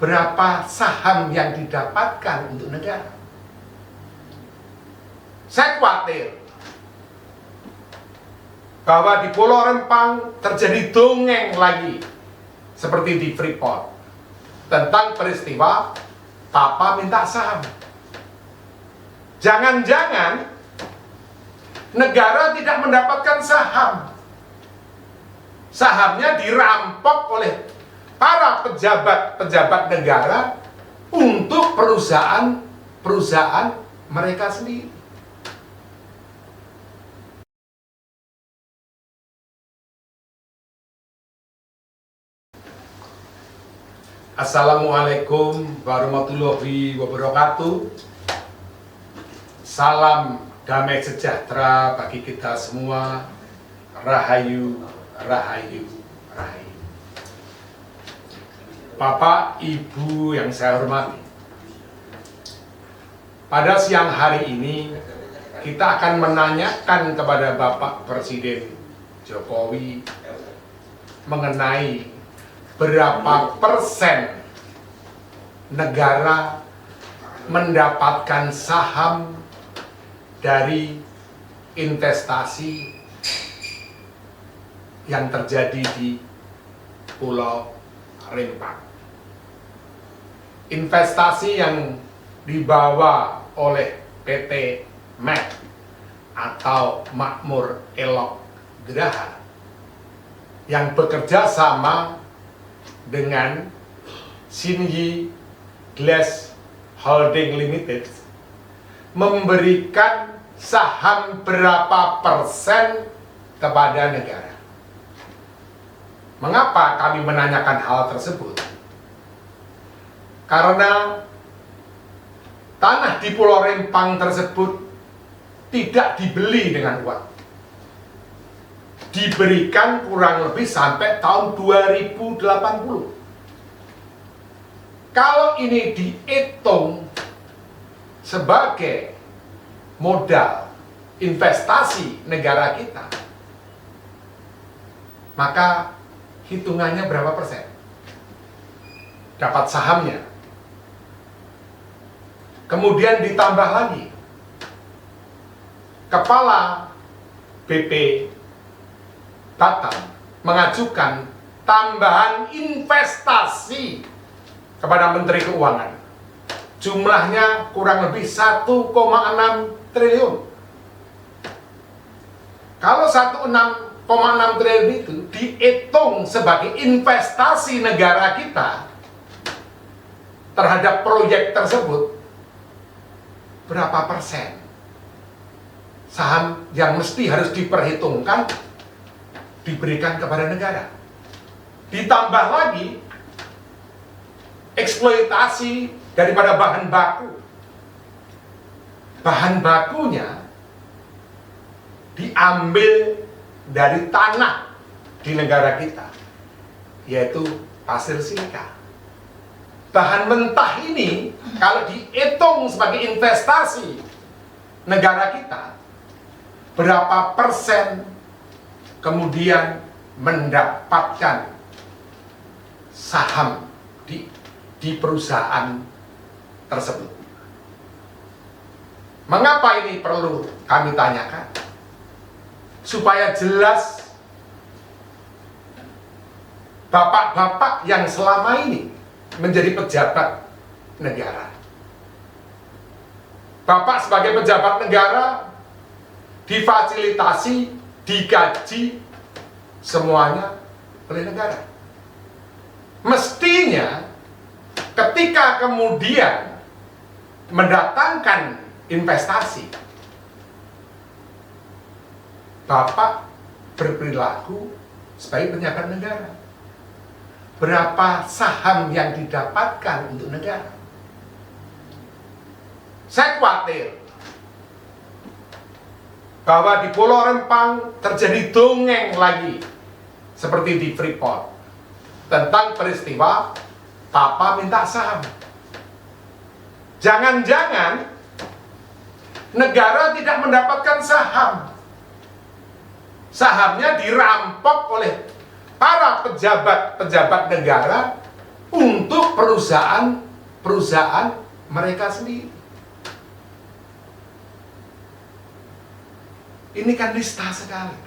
berapa saham yang didapatkan untuk negara. Saya khawatir bahwa di Pulau Rempang terjadi dongeng lagi seperti di Freeport tentang peristiwa Papa minta saham. Jangan-jangan negara tidak mendapatkan saham. Sahamnya dirampok oleh para pejabat-pejabat negara untuk perusahaan mereka sendiri. Assalamualaikum warahmatullahi wabarakatuh. Salam damai sejahtera bagi kita semua. Rahayu, rahayu, rahayu. Bapak, Ibu yang saya hormati, pada siang hari ini kita akan menanyakan kepada Bapak Presiden Jokowi mengenai berapa persen negara mendapatkan saham dari investasi yang terjadi di Pulau Rempang. Investasi yang dibawa oleh PT MEK atau Makmur Elok Geraha yang bekerja sama dengan Xinyi Glass Holding Limited memberikan saham berapa persen kepada negara. Mengapa kami menanyakan hal tersebut? Karena tanah di Pulau Rempang tersebut tidak dibeli dengan uang. Diberikan kurang lebih sampai tahun 2080. Kalau ini dihitung sebagai modal investasi negara kita, maka hitungannya berapa persen dapat sahamnya. Kemudian ditambah lagi Kepala BP Batam mengajukan tambahan investasi kepada Menteri Keuangan. Jumlahnya kurang lebih 1,6 triliun. Kalau 1,6 triliun itu dihitung sebagai investasi negara kita terhadap proyek tersebut, berapa persen saham yang mesti harus diperhitungkan diberikan kepada negara? Ditambah lagi eksploitasi daripada bahan baku. Bahan bakunya diambil dari tanah di negara kita, yaitu pasir silika. Bahan mentah ini kalau dihitung sebagai investasi negara kita, berapa persen kemudian mendapatkan saham di perusahaan tersebut. Mengapa ini perlu kami tanyakan? Supaya jelas bapak-bapak yang selama ini menjadi pejabat negara. Bapak sebagai pejabat negara difasilitasi, digaji semuanya oleh negara. Mestinya ketika kemudian mendatangkan investasi, Bapak berperilaku sebagai pejabat negara. Berapa saham yang didapatkan untuk negara? Saya khawatir bahwa di Pulau Rempang terjadi dongeng lagi seperti di Freeport tentang peristiwa Papa minta saham. Jangan-jangan negara tidak mendapatkan saham. Sahamnya dirampok oleh para pejabat-pejabat negara untuk perusahaan mereka sendiri. Ini kan nista sekali.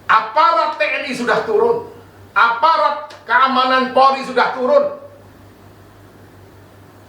Aparat TNI sudah turun, aparat keamanan Polri sudah turun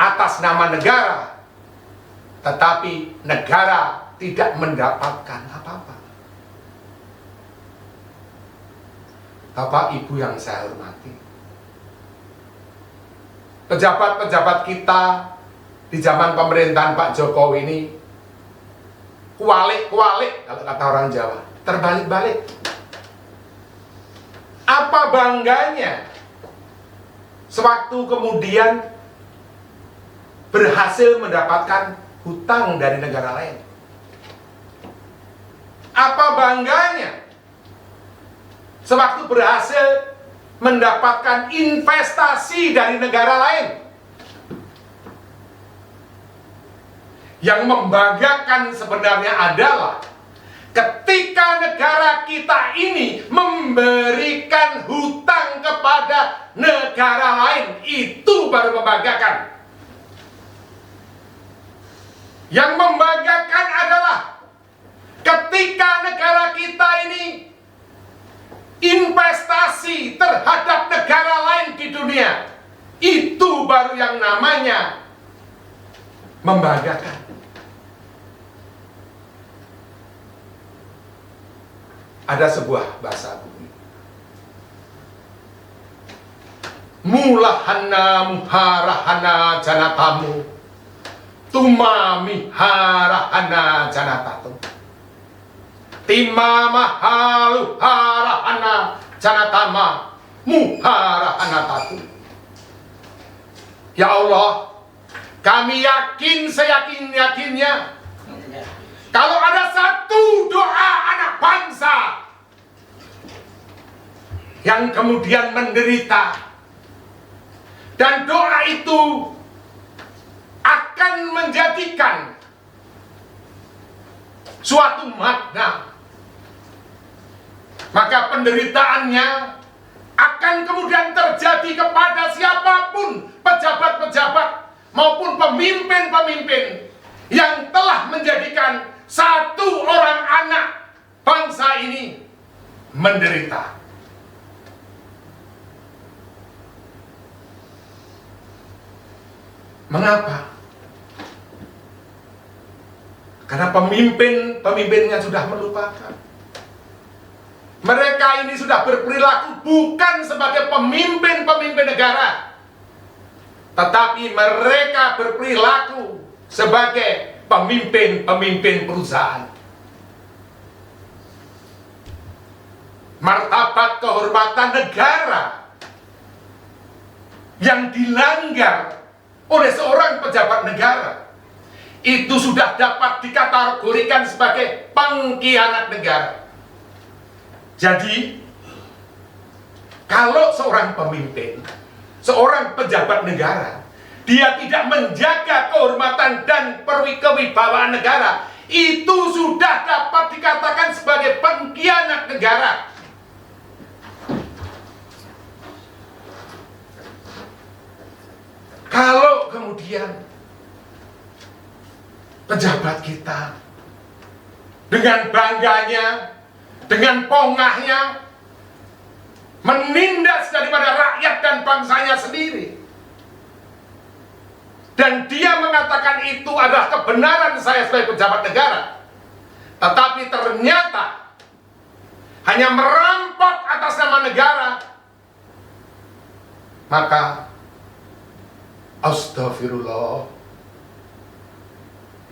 atas nama negara, tetapi negara tidak mendapatkan apa-apa. Bapak Ibu yang saya hormati, pejabat-pejabat kita di zaman pemerintahan Pak Jokowi ini kualik-kualik, kalau kata orang Jawa, terbalik-balik. Apa bangganya sewaktu kemudian berhasil mendapatkan hutang dari negara lain? Apa bangganya sewaktu berhasil mendapatkan investasi dari negara lain? Yang membanggakan sebenarnya adalah ketika negara kita ini memberikan hutang kepada negara lain, itu baru membanggakan. Yang membanggakan adalah ketika negara kita ini investasi terhadap negara lain di dunia, itu baru yang namanya membanggakan. Ada sebuah bahasa bumi, mulahana muharahana janatamu, tumami harahana janatatu, timama halu harahana janatama muharahana tatu. Ya Allah, kami yakin seyakin-yakinnya, kalau ada satu doa anak bangsa yang kemudian menderita, dan doa itu akan menjadikan suatu makna, maka penderitaannya akan kemudian terjadi kepada siapapun, pejabat-pejabat maupun pemimpin-pemimpin yang telah menjadikan satu orang anak bangsa ini menderita. Mengapa? Karena pemimpinnya sudah melupakan. Mereka ini sudah berperilaku bukan sebagai pemimpin negara, tetapi mereka berperilaku sebagai pemimpin perusahaan. Martabat kehormatan negara yang dilanggar oleh seorang pejabat negara itu sudah dapat dikategorikan sebagai pengkhianat negara. Jadi, kalau seorang pemimpin, seorang pejabat negara, dia tidak menjaga kehormatan dan kewibawaan negara, itu sudah dapat dikatakan sebagai pengkhianat negara. Kalau kemudian pejabat kita dengan bangganya, dengan pongahnya menindas daripada rakyat dan bangsanya sendiri, dan dia mengatakan itu adalah kebenaran saya sebagai pejabat negara, tetapi ternyata hanya merampok atas nama negara, maka astagfirullah,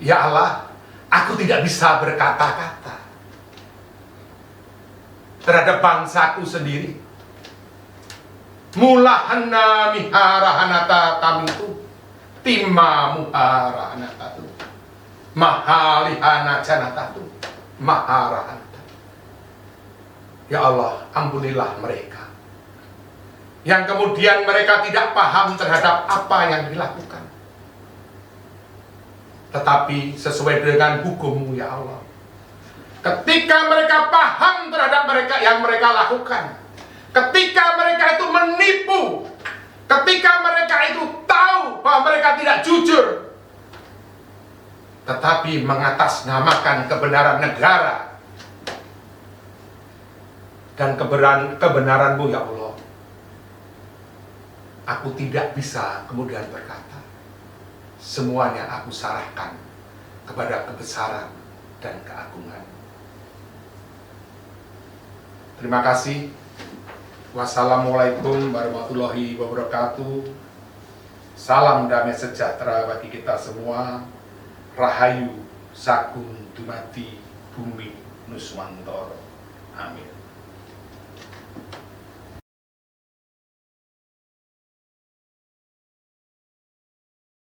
ya Allah, aku tidak bisa berkata-kata terhadap bangsaku sendiri. Mulahana miharahanata tamitu, timma muharahanatatu, mahalihana janatatu, maharahanata. Ya Allah, ampunilah mereka yang kemudian mereka tidak paham terhadap apa yang dilakukan, tetapi sesuai dengan hukum-Mu ya Allah. Ketika mereka paham terhadap mereka yang mereka lakukan, ketika mereka itu menipu ketika mereka itu tahu bahwa mereka tidak jujur, tetapi mengatasnamakan kebenaran negara dan kebenaran-Mu ya Allah, aku tidak bisa kemudian berkata, semuanya aku serahkan kepada kebesaran dan keagungan. Terima kasih. Wassalamualaikum warahmatullahi wabarakatuh. Salam damai sejahtera bagi kita semua. Rahayu sagung dumadi bumi Nuswantara. Amin.